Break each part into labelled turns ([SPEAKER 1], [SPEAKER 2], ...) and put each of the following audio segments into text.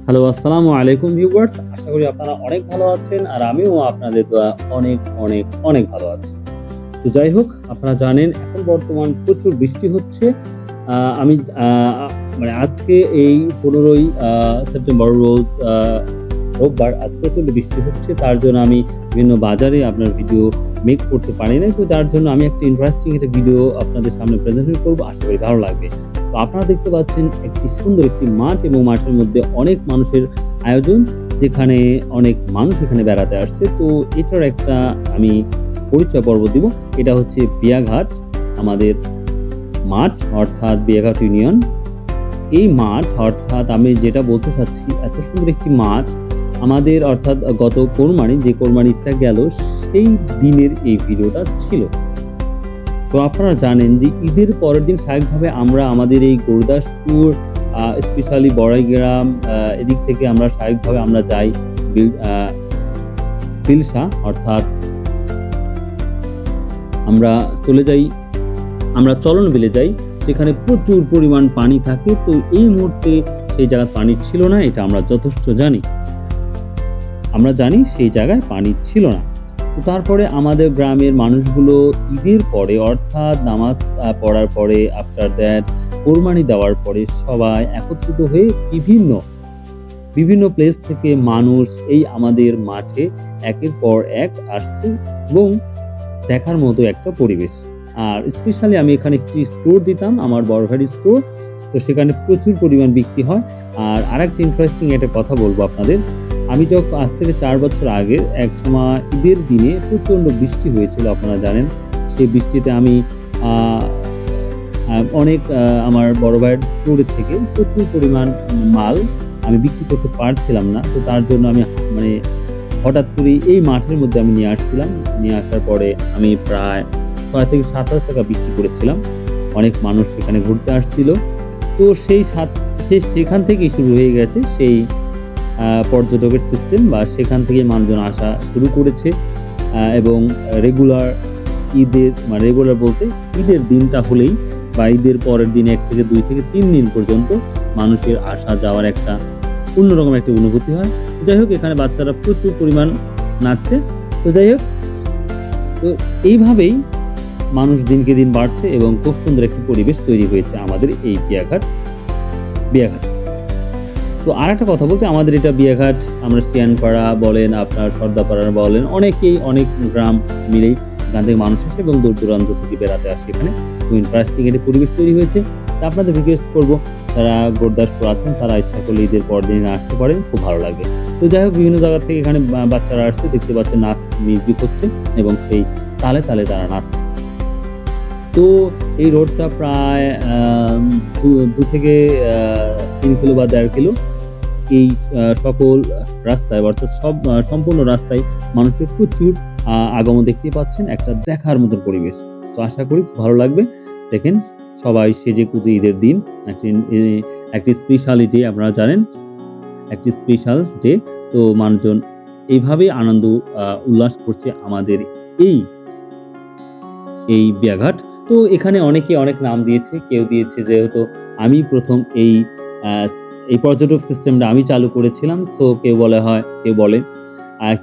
[SPEAKER 1] Hello, আসসালামু আলাইকুম viewers. আশা করি আপনারা অনেক ভালো আছেন আর আমিও আপনাদের দোয়া অনেক, অনেক, অনেক ভালো আছি। তো যাই হোক, আপনারা জানেন এখন বর্তমান প্রচুর বৃষ্টি হচ্ছে। আ আমি আ আ মানে আজকে এই ১৫ই সেপ্টেম্বর রোজ রোববার আজ প্রচন্ড বৃষ্টি হচ্ছে। তার জন্য আমি বিভিন্ন বাজারে আপনার ভিডিও মেক করতে পারি নাই। তো যার জন্য আমি একটা ইন্টারেস্টিং একটা ভিডিও আপনাদের সামনে প্রেজেন্টেশন করব। আশা করি ভালো লাগবে। তো আপনারা দেখতে পাচ্ছেন একটি সুন্দর একটি মাঠ এবং মাঠের মধ্যে অনেক মানুষের আয়োজন, যেখানে অনেক মানুষ এখানে বেড়াতে আসছে। তো এটার একটা আমি পরিচয় পর্ব দিব। এটা হচ্ছে বিয়াঘাট আমাদের মাঠ, অর্থাৎ বিয়াঘাট ইউনিয়ন। এই মাঠ অর্থাৎ আমি যেটা বলতে চাচ্ছি, এত সুন্দর একটি মাঠ আমাদের, অর্থাৎ গত কোরবানি যে কোরবানিটা গেল সেই দিনের এই ভিডিওটা ছিল। তো আপনারা জানেন যে ঈদের পরের দিন স্বাভাবিকভাবে আমরা আমাদের এই গুরুদাসপুর স্পেশালি বড়াইগ্রাম এদিক থেকে আমরা স্বাভাবিকভাবে আমরা যাই পিলসা, অর্থাৎ আমরা চলে যাই, আমরা চলন বিলে যাই, সেখানে প্রচুর পরিমাণ পানি থাকে। তো এই মুহূর্তে সেই জায়গায় পানি ছিল না, এটা আমরা যথেষ্ট জানি। আমরা জানি সেই জায়গায় পানি ছিল না। তো তারপরে আমাদের গ্রামের মানুষগুলো ঈদের পরে, অর্থাৎ নামাজ পড়ার পরে, আফটার দ্যাট কোরবানি দেওয়ার পরে সবাই একত্রিত হয়ে বিভিন্ন প্লেস থেকে মানুষ এই আমাদের মাঠে একের পর এক আসছে এবং দেখার মতো একটা পরিবেশ। আর স্পেশালি আমি এখানে একটি স্টোর দিতাম, আমার বড় ভাইয়ের স্টোর। তো সেখানে প্রচুর পরিমাণ বিক্রি হয়। আর আরেকটা ইন্টারেস্টিং একটা কথা বলবো আপনাদের। আমি যখন আজ থেকে ৪ বছর আগে একসময় ঈদের দিনে প্রচণ্ড বৃষ্টি হয়েছিল, আপনারা জানেন। সেই বৃষ্টিতে আমি আ আ অনেক আমার বড় ভাইয়ের স্টোরের থেকে প্রচুর পরিমাণ মাল আমি বিক্রি করতে পারছিলাম না। তো তার জন্য আমি মানে হঠাৎ করেই এই মাঠের মধ্যে আমি নিয়ে আসছিলাম। নিয়ে আসার পরে আমি প্রায় ৬ থেকে ৭,০০০ টাকা বিক্রি করেছিলাম। অনেক মানুষ সেখানে ঘুরতে আসছিল। তো সেখান থেকেই শুরু হয়ে গেছে সেই পর্যটকের সিস্টেম, বা সেখান থেকেই মানুষজন আসা শুরু করেছে। এবং রেগুলার রেগুলার বলতে ঈদের দিনটা হলেই বা ঈদের পরের দিন ১ থেকে ২ থেকে ৩ দিন পর্যন্ত মানুষের আসা যাওয়ার একটা অন্যরকম একটা অনুভূতি হয়। যাই হোক, এখানে বাচ্চারা প্রচুর পরিমাণ নাচছে। তো যাই হোক, তো এইভাবেই মানুষ দিনকে দিন বাড়ছে এবং খুব সুন্দর একটি পরিবেশ তৈরি হয়েছে আমাদের এই বিয়াঘাট। তো আরেকটা কথা বলতে, আমাদের এটা বিয়াঘাট, আমরা শিয়ানপাড়া বলেন, আপনার সর্দাপাড়া বলেন, অনেকেই অনেক গ্রাম মিলেই এখান থেকে মানুষ আসে এবং দূর দূরান্ত থেকে বেড়াতে আসে এখানে। খুব ইন্টারেস্টিং একটি পরিবেশ তৈরি হয়েছে। তো আপনাদের রিকোয়েস্ট করব, যারা গুরুদাসপুর আছেন তারা ইচ্ছা করলে ঈদের পরের দিন আসতে পারেন, খুব ভালো লাগবে। তো যাই হোক, বিভিন্ন জায়গা থেকে এখানে বাচ্চারা আসছে, দেখতে পাচ্ছেন নাচ মিউজিক হচ্ছে এবং সেই তালে তালে তারা নাচছে। তো এই রোডটা প্রায় ২ থেকে ৩ কিলো বা ১.৫ কিলো। এই সকল রাস্তায়, অর্থাৎ সম্পূর্ণ রাস্তায় মানুষের প্রচুর আগমন দেখতেই পাচ্ছেন। একটা দেখার মতন পরিবেশ। তো আশা করি ভালো লাগবে। দেখেন, সবাই সেজেগুজে ঈদের দিন একটি স্পেশালিটি, আপনারা জানেন, একটি স্পেশাল ডে। তো মানুষজন এইভাবেই আনন্দ উল্লাস করছে আমাদের এই বিয়াঘাট। তো এখানে অনেকে অনেক নাম দিয়েছে। কেউ দিয়েছে যেহেতু আমি ১ম আ এই পর্যটক সিস্টেমটা আমি চালু করেছিলাম। সো কেউ বলে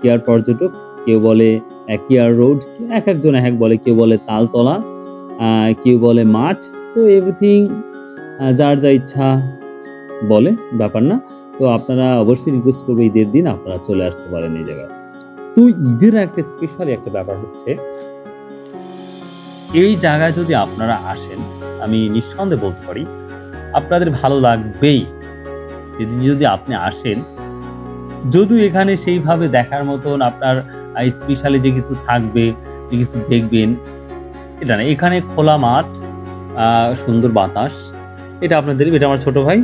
[SPEAKER 1] কেয়ার পর্যটক, কেউ বলে কেয়ার রোড, একেকজন একেক বলে। কেউ বলে তালতলা, কেউ বলে মাঠ। তো এভরিথিং যার যা ইচ্ছা বলে, ব্যাপার না। তো আপনারা অবশ্যই রিকোয়েস্ট করব, ঈদের দিন আপনারা চলে আসতে পারেন এই জায়গায়। তো ঈদের একটা স্পেশালি একটা ব্যাপার হচ্ছে, এই জায়গায় যদি আপনারা আসেন, আমি নিঃসন্দেহে বলতে পারি আপনাদের ভালো লাগবেই। যদি আপনি আসেন, যদিও এখানে সেইভাবে দেখার মতন আপনার স্পেশালি যে কিছু থাকবে, যে কিছু দেখবেন, এটা না। এখানে খোলা মাঠ, সুন্দর বাতাস, এটা আমার ছোট ভাই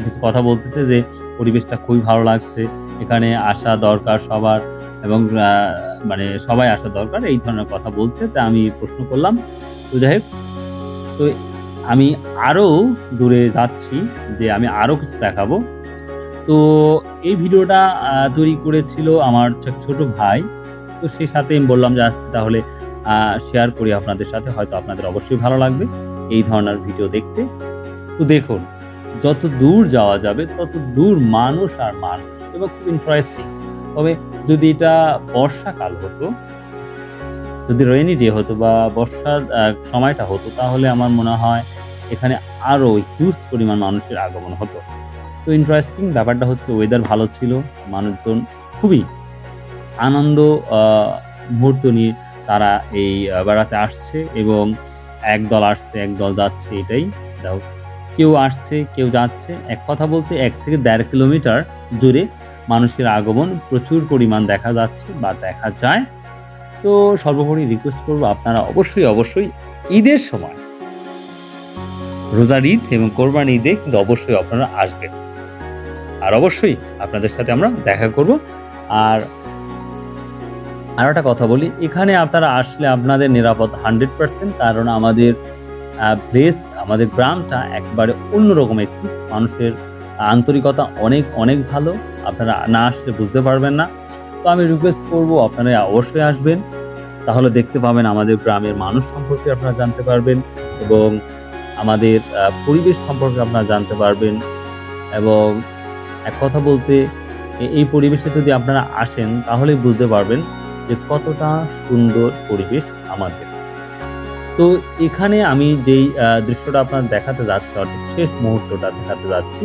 [SPEAKER 1] কিছু কথা বলতেছে যে পরিবেশটা খুবই ভালো লাগছে। এখানে আসা দরকার সবার এবং সবাই আসা দরকার, এই ধরনের কথা বলছে। তা আমি প্রশ্ন করলাম। তো যাই হোক, তো আমি আরো দূরে যাচ্ছি, যে আমি আরো কিছু দেখাবো। তো এই ভিডিওটা তৈরি করেছিল আমার ছোট ভাই। তো সেই সাথে আমি বললাম যে আজকে তাহলে শেয়ার করি আপনাদের সাথে। হয়তো আপনাদের অবশ্যই ভালো লাগবে এই ধরনের ভিডিও দেখতে। তো দেখুন, যত দূর যাওয়া যাবে তত দূর মানুষ আর মানুষ, এবং খুব ইন্টারেস্টিং। তবে যদি এটা বর্ষাকাল হতো, যদি রেইনি ডে হতো বা বর্ষার সময়টা হতো, তাহলে আমার মনে হয় এখানে আরো হিউজ পরিমাণ মানুষের আগমন হতো। তো ইন্টারেস্টিং ব্যাপারটা হচ্ছে ওয়েদার ভালো ছিল, মানুষজন খুবই আনন্দ মুহূর্ত নিয়ে তারা এই বেড়াতে আসছে, এবং একদল আসছে একদল যাচ্ছে, এটাই দেখো, কেউ আসছে কেউ যাচ্ছে। এক কথা বলতে 1 থেকে 1.5 কিলোমিটার জুড়ে মানুষের আগমন প্রচুর পরিমাণ দেখা যাচ্ছে বা দেখা যায়। তো সর্বোপরি রিকোয়েস্ট করবো আপনারা অবশ্যই ঈদের সময়, রোজার ঈদ এবং কোরবানি ঈদে কিন্তু অবশ্যই আপনারা আসবেন, আর অবশ্যই আপনাদের সাথে আমরা দেখা করব। আর আরো একটা কথা বলি, এখানে আপনারা আসলে আপনাদের নিরাপদ 100%, কারণ আমাদের প্লেস, আমাদের গ্রামটা একবারে অন্যরকম একটি, মানুষের আন্তরিকতা অনেক অনেক ভালো, আপনারা না আসলে বুঝতে পারবেন না। তো আমি রিকোয়েস্ট করব আপনারা অবশ্যই আসবেন, তাহলে দেখতে পাবেন আমাদের গ্রামের মানুষ সম্পর্কে আপনারা জানতে পারবেন, এবং আমাদের পরিবেশ সম্পর্কে আপনারা জানতে পারবেন। এবং এক কথা বলতে এই পরিবেশে যদি আপনারা আসেন তাহলেই বুঝতে পারবেন যে কতটা সুন্দর পরিবেশ আমাদের। তো এখানে আমি যেই দৃশ্যটা আপনার দেখাতে যাচ্ছি, অর্থাৎ শেষ মুহূর্তটা দেখাতে যাচ্ছি,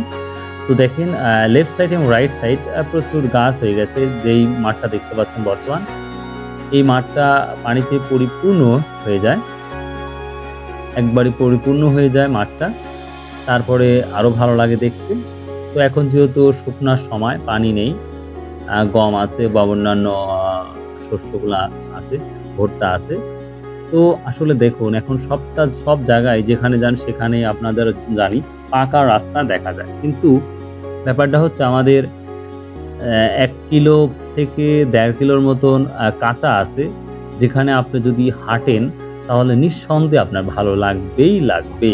[SPEAKER 1] তো দেখেন লেফট সাইড এবং রাইট সাইড প্রচুর গাছ হয়ে গেছে। যেই মাঠটা দেখতে পাচ্ছেন বর্তমান, এই মাঠটা পানিতে পরিপূর্ণ হয়ে যায়, একবারে পরিপূর্ণ হয়ে যায় মাঠটা, তারপরে আরো ভালো লাগে দেখতে। তো এখন যেহেতু শুকনার সময়, পানি নেই, গম আছে বা অন্যান্য শস্যগুলা আছে, ভুট্টা আছে। তো আসলে দেখুন এখন সব জায়গায় যেখানে যান সেখানে আপনাদের জানি পাকা রাস্তা দেখা যায়, কিন্তু ব্যাপারটা হচ্ছে আমাদের 1 কিলো থেকে 1.5 কিলোর মতন কাঁচা আছে, যেখানে আপনি যদি হাঁটেন তাহলে নিঃসন্দেহে আপনার ভালো লাগবে।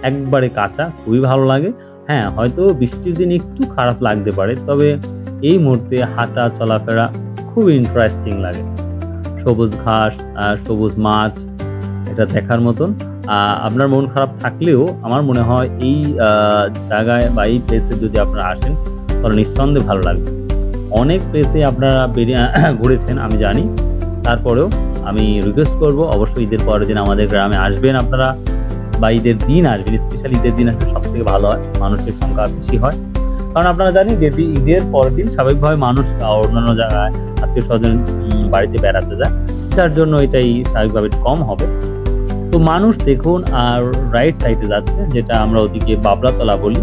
[SPEAKER 1] একবারে কাঁচা, খুবই ভালো লাগে। হ্যাঁ, হয়তো বৃষ্টির দিন একটু খারাপ লাগতে পারে, তবে এই মুহূর্তে হাঁটা চলাফেরা খুব ইন্টারেস্টিং লাগে। সবুজ ঘাস, সবুজ মাঠ, এটা দেখার মতন। আপনার মন খারাপ থাকলেও আমার মনে হয় এই জায়গায় বা এই প্লেসে যদি আপনারা আসেন তাহলে নিঃসন্দেহে ভালো লাগবে। অনেক প্লেসে আপনারা ঘুরেছেন আমি জানি, তারপরেও আমি রিকোয়েস্ট করব অবশ্যই ঈদের পরের দিন আমাদের গ্রামে আসবেন আপনারা, বা ঈদের দিন আসবেন। স্পেশালি ঈদের দিন আসলে সবথেকে ভালো হয়, মানুষের সংখ্যা বেশি হয়, কারণ আপনারা জানেন ঈদের পরের দিন স্বাভাবিকভাবে মানুষ অন্যান্য জায়গায় আত্মীয় স্বজন বাড়িতে বেড়াতে যায়, যার জন্য এটাই স্বাভাবিকভাবে কম হবে। তো মানুষ দেখুন, আর রাইট সাইডে যাচ্ছে, যেটা আমরা ওদিকে বাবলাতলা বলি,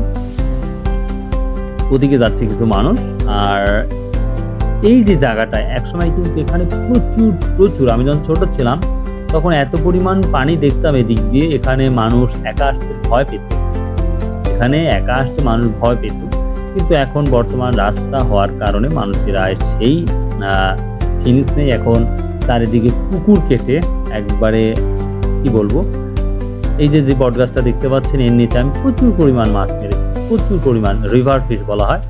[SPEAKER 1] ওদিকে যাচ্ছে কিছু মানুষ। আর এই যে জায়গাটা একসময় কিন্তু এখানে প্রচুর, আমি যখন ছোট ছিলাম তখন এত পরিমাণ পানি দেখতাম এদিক দিয়ে, এখানে মানুষ একা আসতে ভয় পেত, কিন্তু এখন বর্তমান রাস্তা হওয়ার কারণে মানুষেরা সেই ফিনিশ নেই। এখন চারিদিকে পুকুর কেটে একবারে কি বলবো, এই যে বটগাছটা দেখতে পাচ্ছেন এর নিচে আমি প্রচুর পরিমাণ মাছ মেরেছি, প্রচুর পরিমাণ, রিভার ফিশ বলা হয়।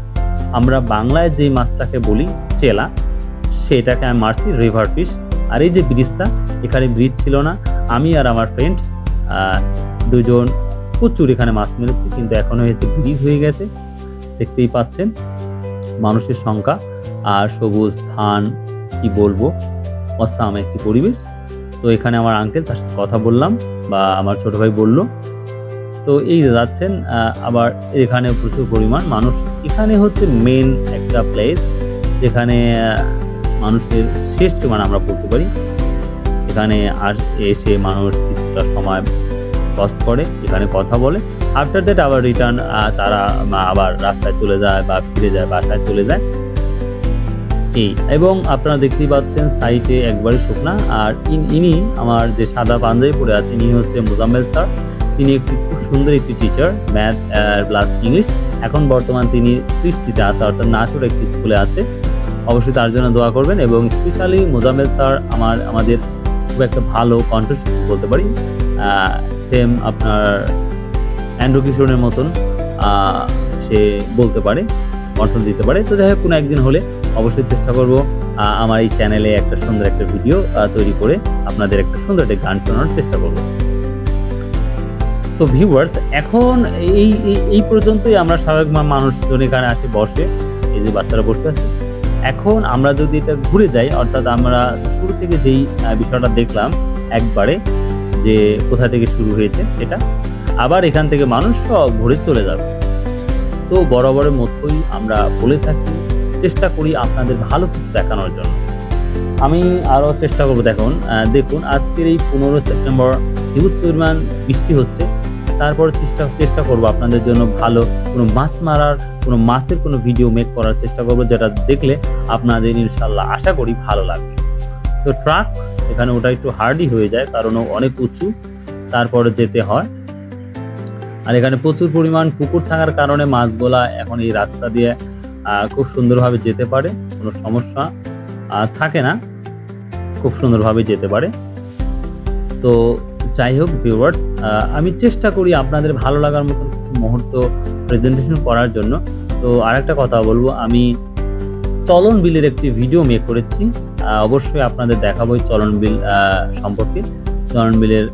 [SPEAKER 1] আমরা বাংলায় যে মাছটাকে বলি চেলা, সেটাকে আমি মারছি রিভার ফিশ। আর এই যে ব্রিজটা, এখানে ব্রিজ ছিল না, আমি আর আমার ফ্রেন্ড দুজন প্রচুর এখানে মাছ মেরেছি, কিন্তু এখন হয়েছে ব্রিজ হয়ে গেছে। দেখতেই পাচ্ছেন মানুষের সংখ্যা আর সবুজ ধান, কি বলবো, অসাম একটি পরিবেশ। তো এখানে আমার আঙ্কেল, তার সাথে কথা বললাম, বা আমার ছোট ভাই বললো। তো এই যাচ্ছেন, আবার এখানে প্রচুর পরিমাণ মানুষ। এখানে হচ্ছে মেন একটা প্লেস যেখানে মানুষের শেষ সীমানা আমরা বলতে পারি। এখানে এসে মানুষ কিছুটা সময় কষ্ট করে, এখানে কথা বলে, আফটার দ্যাট আবার রিটার্ন তারা আবার রাস্তায় চলে যায় বা ফিরে যায়, বাসায় চলে যায়। এবং আপনারা দেখতেই পাচ্ছেন সাইটে একবারে শুকনা। আর ইনি আমার যে সাদা পাঞ্জাবি পরে আছে, ইনি হচ্ছে মোজাম্মেল স্যার। তিনি একটি খুব সুন্দর একটি টিচার, ম্যাথ প্লাস ইংলিশ। এখন বর্তমান তিনি সৃষ্টিতে আছে, অর্থাৎ নাটোর একটি স্কুলে আছে। অবশ্যই তার জন্য দোয়া করবেন। এবং স্পেশালি মোজাম্মেল স্যার আমাদের খুব একটা ভালো কণ্ঠশিল্পী বলতে পারি, সেম আপনার অ্যান্ড্রু কিশোরের মতন সে বলতে পারে, কণ্ঠ দিতে পারে। তো যাই হোক, কোনো একদিন হলে অবশ্যই চেষ্টা করব আমার এই চ্যানেলে একটা সুন্দর একটা ভিডিও তৈরি করে আপনাদের একটা সুন্দর একটা গান শোনানোর চেষ্টা করব। তো ভিউয়ার্স, এখন এই পর্যন্তই আমরা স্বাভাবিক মানুষজন এখানে আসে বসে, এই যে বাচ্চারা বসে আছে। এখন আমরা যদি এটা ঘুরে যাই, অর্থাৎ আমরা শুরু থেকে যেই বিষয়টা দেখলাম একবারে, যে কোথা থেকে শুরু হয়েছে সেটা, আবার এখান থেকে মানুষ সব ঘুরে চলে যাবে। তো বরাবরের মতোই আমরা বলে থাকি, চেষ্টা করি আপনাদের ভালো কিছু দেখানোর জন্য। আমি আরও চেষ্টা করবো। দেখুন আজকের এই 15 সেপ্টেম্বর হিউজ পরিমাণ বৃষ্টি হচ্ছে, তারপরে চেষ্টা করবো আপনাদের জন্য ভালো কোনো মাছ মারার, কোনো মাছের কোনো ভিডিও মেক করার চেষ্টা করবো, যেটা দেখলে আপনাদের ইনশাল্লাহ আশা করি ভালো লাগবে। তো ট্রাক এখানে ওটা একটু হার্ডই হয়ে যায়, কারণ অনেক উঁচু, তারপরে যেতে হয়। আর এখানে প্রচুর পরিমাণ পুকুর থাকার কারণে মাছগুলা এখন এই রাস্তা দিয়ে খুব সুন্দরভাবে যেতে পারে, কোনো সমস্যা থাকে না, খুব সুন্দরভাবে যেতে পারে। তো যাই হোক ভিউয়ার্স, আমি চেষ্টা করি আপনাদের ভালো লাগার মতন কিছু মুহূর্ত প্রেজেন্টেশন করার জন্য। তো আরেকটা কথা বলবো, আমি চলন বিলের একটি ভিডিও মেক করেছি, অবশ্যই আপনাদের দেখাবো এই চলন বিল সম্পর্কে। চলন বিলের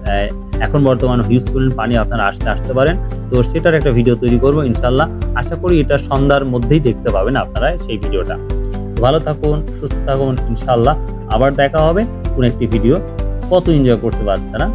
[SPEAKER 1] এখন বর্তমানে হিউজ পরিমাণ পানি, আপনারা আসতে পারেন। তো সেটার একটা ভিডিও তৈরি করবো ইনশাল্লাহ। আশা করি এটা সন্ধ্যার মধ্যেই দেখতে পাবেন আপনারা সেই ভিডিওটা। ভালো থাকুন, সুস্থ থাকুন, ইনশাল্লাহ আবার দেখা হবে কোন একটি ভিডিও। কত এনজয় করছে বাচ্চারা।